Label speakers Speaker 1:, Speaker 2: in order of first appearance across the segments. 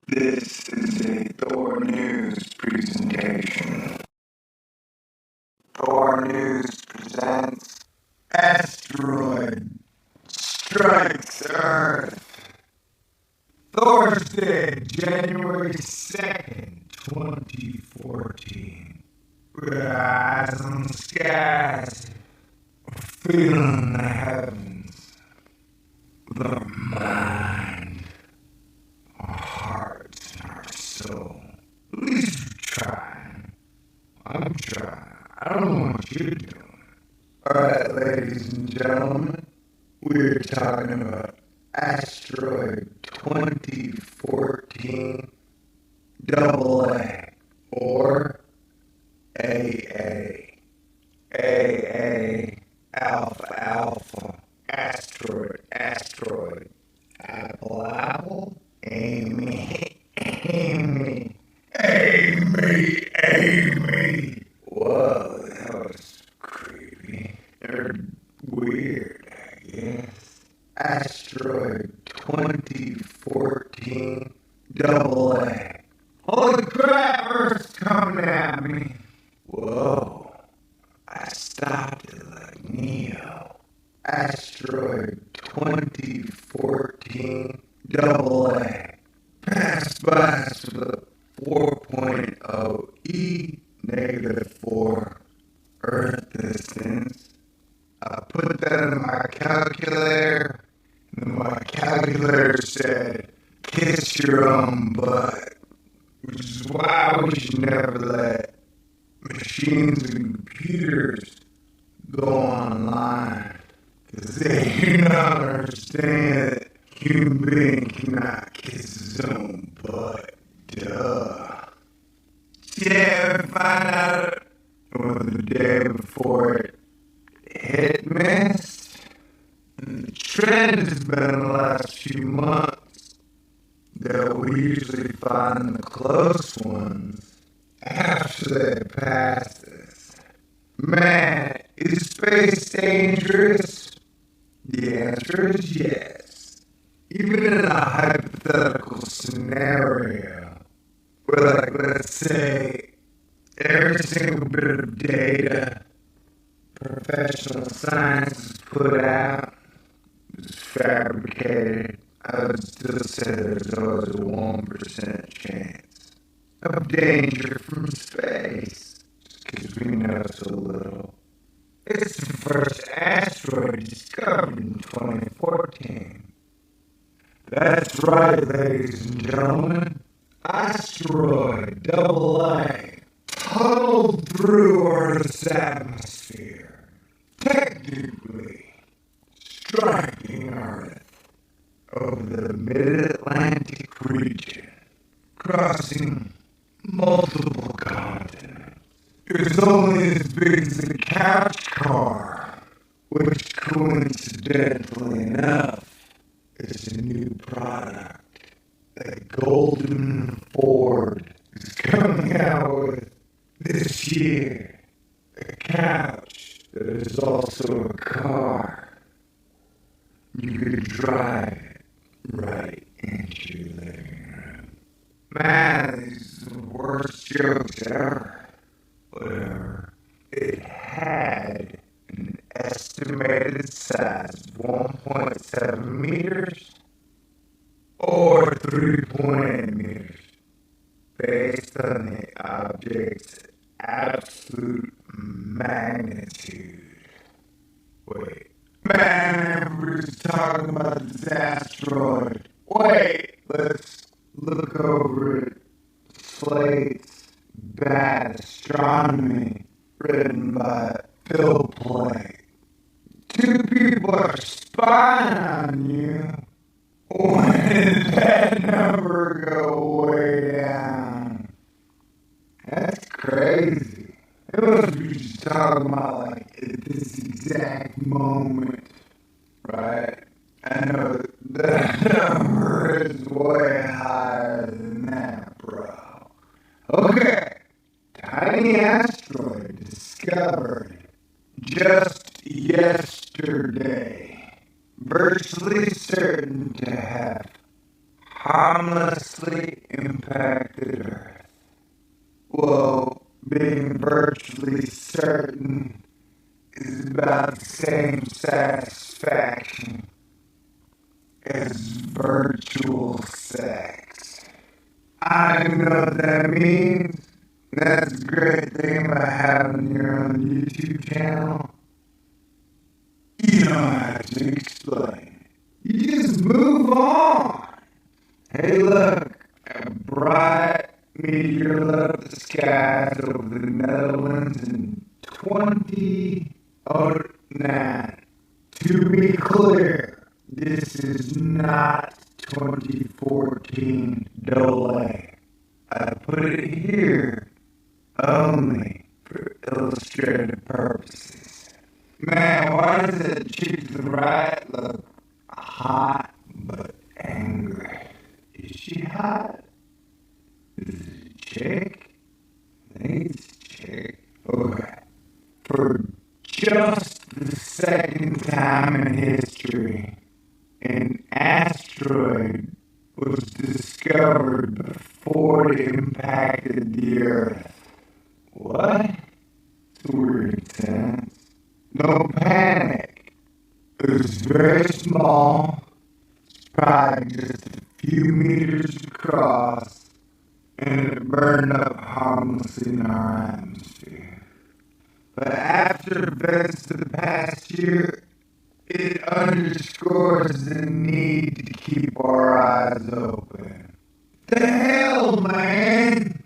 Speaker 1: This is a Thor News presentation. Thor News presents Asteroid Strikes Earth. Thursday, January 2nd, 2014. With eyes on the skies, feeling the heavens, with our mind, our hearts, and our soul. At least we're trying. I'm trying. I don't know what you're doing. Alright, ladies and gentlemen, we're talking about Asteroid 2014 AA or AA. AA Alpha Alpha Asteroid Apple Amy Whoa, that was creepy. Or weird, I guess. Asteroid 2014 AA. Holy crap, Earth's coming at me. Whoa, I stopped it like Neo. Asteroid 2014 AA. Passed by us with a 4.0 E -4 Earth distance. I put that in my calculator, and my calculator said, kiss your own butt. Which is why we should never let machines and computers go online. Because they do not understand that human being cannot kiss his own butt. Duh. Yeah, we find out the day before it hit missed. And the trend has been the last few months that we usually find the close ones after they pass us. Man, is space dangerous? The answer is yes. Even in a hypothetical scenario where, like, let's say, every single bit of data professional science has put out is fabricated, I would still say there's always a 1% chance of danger from space, because we know so little. It's the first asteroid discovered in 2014. That's right, ladies and gentlemen. Asteroid AA tunneled through Earth's atmosphere, technically striking Earth over the mid-Atlantic region, crossing multiple continents. It's only as big as a couch car, which coincidentally enough is a new product that Golden Ford is coming out with this year. A couch that is also a car. You could drive it right into your living room. Man, these are the worst jokes ever. Whatever. It had an estimated size of 1.7 meters or 3.8 meters based on the object's absolute magnitude. Wait. Man, everybody's talking about this asteroid. Wait, let's look over at Slate's Bad Astronomy, written by Phil Plait. Two people are spying on you. When did that number go way down? That's crazy. It must be just talking about, like, at this exact moment, right? I know that number is way higher than that, bro. Okay. Tiny asteroid discovered just yesterday. Virtually certain to have harmlessly impacted Earth. Well, being virtually certain is about the same satisfaction as virtual sex. I know what that means. That's a great thing about having your own YouTube channel. You don't have to explain. You just move on. Hey, look, a bright meteor lit up the skies over the Netherlands in 2009. To be clear, this is not 2014 delay. I put it here only for illustrative purposes. Man, why does that chick to the right look hot but angry? Is she hot? Is it a chick? I think it's a chick. Okay. For just the second time in history, an asteroid was discovered before it impacted the Earth. What? It's a weird sense. No panic. It was very small. It's probably just a few meters across, and it burned up harmlessly in our atmosphere. But after events of the past year, it underscores the need to keep our eyes open. The hell, man?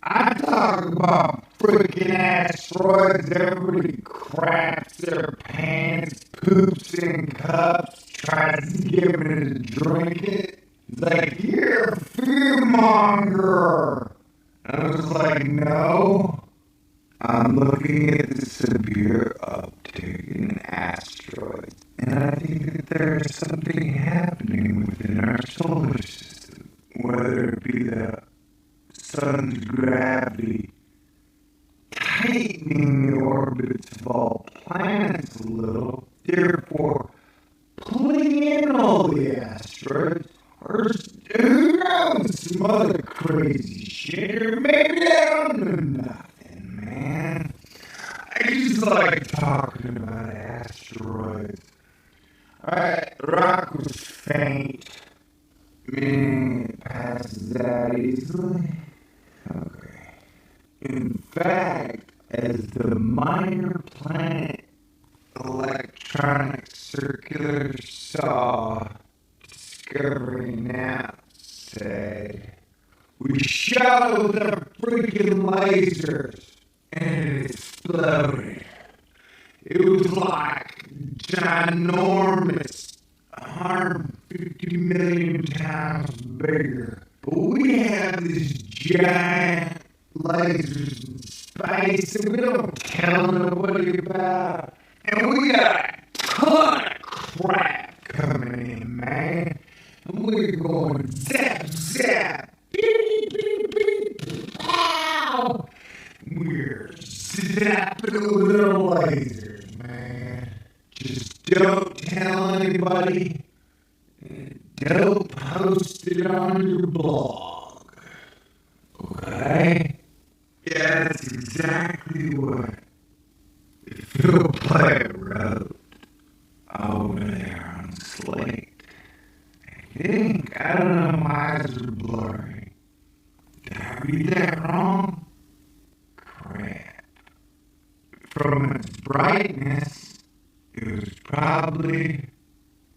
Speaker 1: I talk about freaking asteroids. Everybody craps their pants, poops in cups, tries to get me to drink it. It's like, you're a fearmonger. I was like, no. I'm looking at the severe uptick in asteroids, and I think that there's something happening within our solar system, whether it be the sun's gravity tightening the orbits of all planets a little, therefore pulling in all the asteroids, or who knows, some other crazy shit, or maybe they don't do nothing, man. I just like talking about asteroids. Alright, the rock was faint, meaning it passes that easily. Okay. In fact, as the minor planet electronic circular saw Discovery Now said, we shot with our freaking lasers and it exploded. It was like ginormous, 150 million times bigger. But we have these giant lasers in space that we don't tell nobody about. And we got a ton of crap coming in, man. And we're going zap, zap, beep, beep, beep, pow. We're zapping little lasers, man. Just don't tell anybody. Don't post it on your blog. Okay? Yeah, that's exactly what Phil Platt wrote over there on Slate. I think, I don't know, my eyes are blurry. Did I read that wrong? Crap. From its brightness, it was probably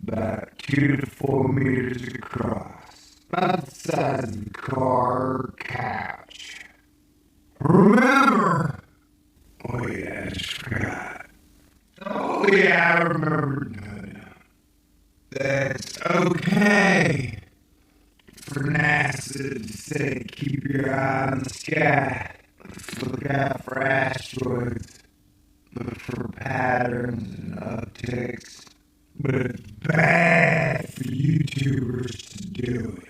Speaker 1: about 2 to 4 meters across, about the size of a car or couch. Remember? Oh yeah, I just forgot. Oh yeah, I remember. No. That's okay for NASA to say keep your eye on the sky. Let's look out for asteroids. Look for patterns and upticks. But it's bad for YouTubers to do it.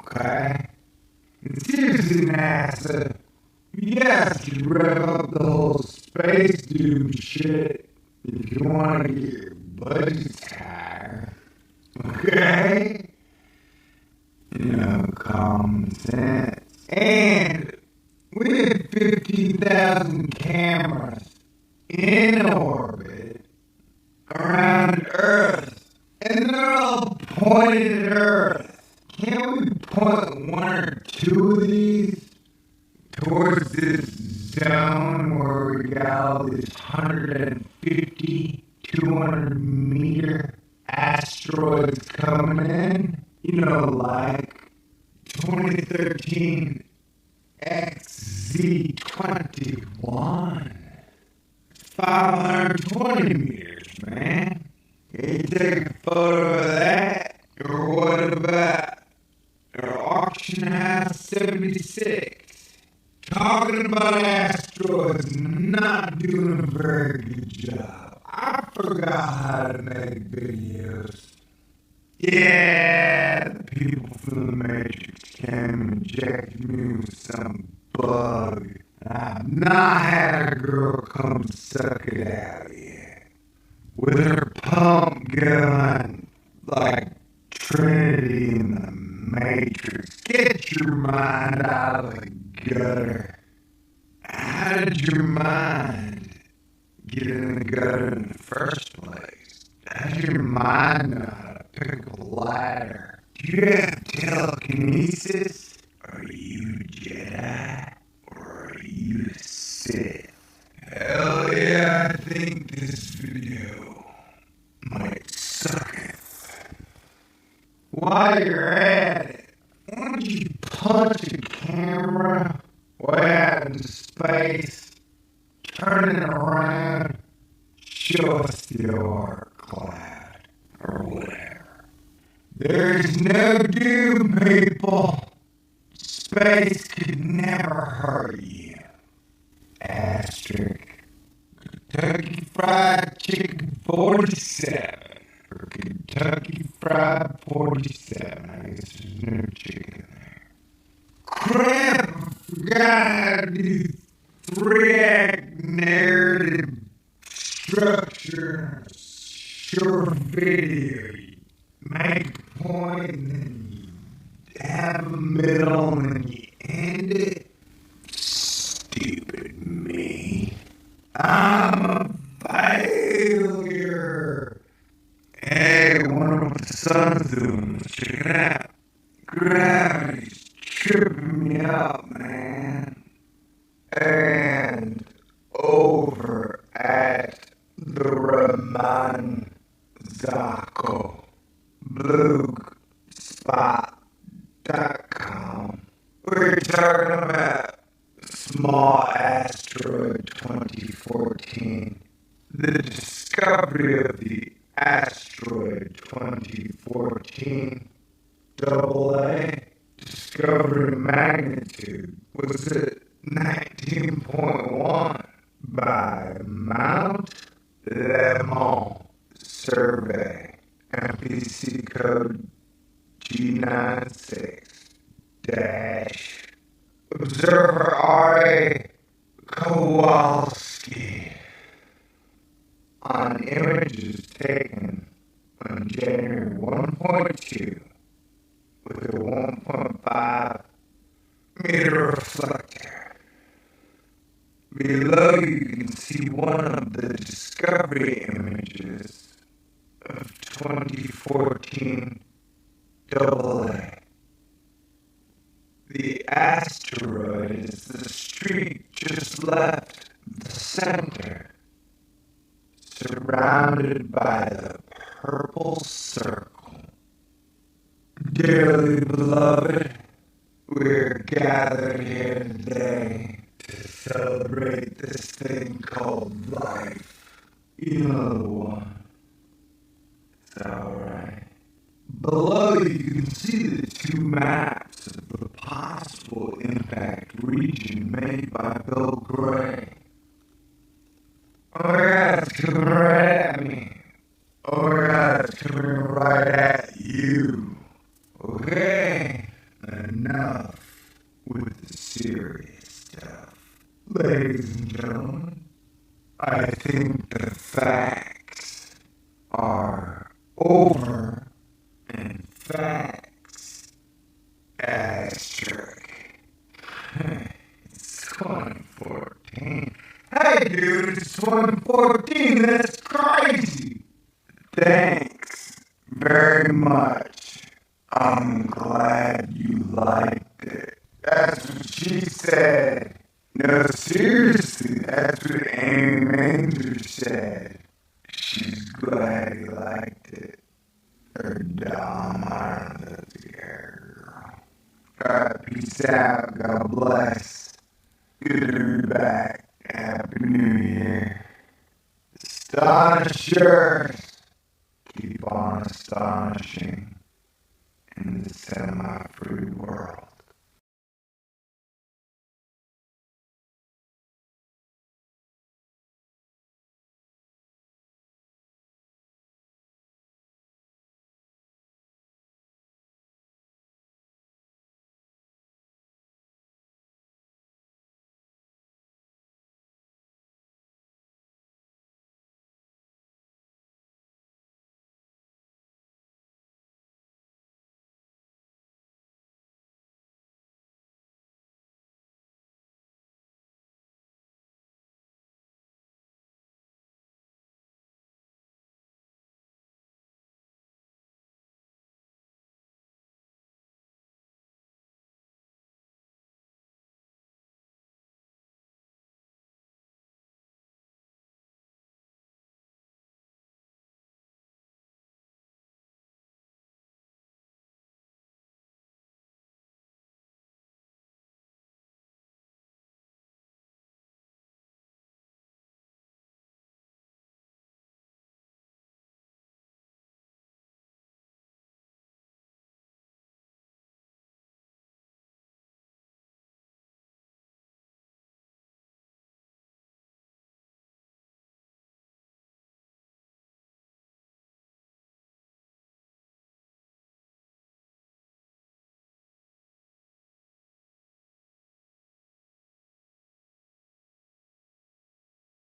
Speaker 1: Okay? And seriously, NASA, you guys can rev up the whole space doom shit if you want to get your budgets higher. Okay? common sense. And with 15,000 cameras in orbit around Earth, and they're all pointed at Earth, can't we point one or two of these towards this zone where we got all these 150, 200-meter asteroids coming in? You know, like 2013 XZ21. 520 meters, man. Can you take a photo of that? Or what about our auction house 76? Talking about asteroids, not doing a very good job. I forgot how to make videos. Yeah, the people from the Matrix came and injected me with some bug. I've not had a girl come suck it out yet. With her pump gun, like Trinity in the Matrix. Get your mind out of the gutter. How did your mind get in the gutter in the first place? How did your mind know how to pick a ladder? Do you have telekinesis? Are you a Jedi? Or are you a Sith? Hell yeah, I think this video might suck it. While you're at it, why don't you punch a camera way out into space, turn it around, show us the arc cloud, or whatever. There's no doom, people. Space could never hurt you. Asterisk. Kentucky Fried Chicken 47. Or Kentucky Fried 47. I guess there's no chicken there. Crap! I forgot how to do 3-act narrative structure in a short video. You make a point and then you have a middle and then you end it. Stupid me. I'm a failure. Hey, I wonder what the sun's doing. Let's check it out. Gravity's tripping me out, man. And over at the Raman Zako blogspot.com, we're talking about small asteroid 2014, the discovery of the asteroid 2014 AA, discovery magnitude was at 19.1 by Mount Lemont survey, MPC code G96 dash observer R.A. Kowalski on images taken on January 1.2 with a 1.5 meter reflector. Below you can see one of the discovery images of 2014 AA. The asteroid is the streak just left the center, surrounded by the purple circle. Dearly beloved, we're gathered here today to celebrate this thing called life. You know the one. It's alright. Below you can see the two maps of the possible impact region made by Bill Gray. Oh my God, it's coming right at me. Oh my God, it's coming right at you. Okay, enough with the serious stuff. Ladies and gentlemen, I think the facts are over and facts as Thanks very much. I'm glad you liked it. That's what she said. No, seriously, that's what Amy Manger said. She's glad he liked it. Her dumb heart of the girl. Peace out. God bless. Good to be back. Happy New Year. Astonishers. Keep on astonishing in the semi-free world.